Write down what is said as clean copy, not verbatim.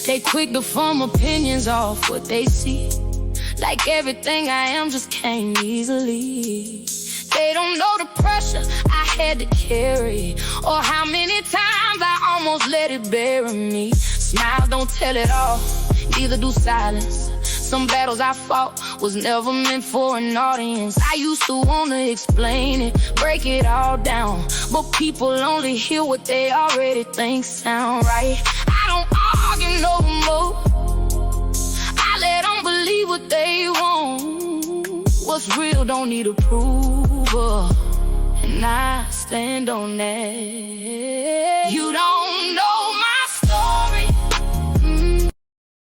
They quick to form opinions off what they see. Like everything I am just came easily. They don't know the pressure I had to carry, or how many times I almost let it bury me. Smiles don't tell it all, neither do silence. Some battles I fought was never meant for an audience. I used to wanna explain it, break it all down, but people only hear what they already think sound right. I don't argue no more, I let them believe what they want. What's real don't need approval, and I stand on that. You don't know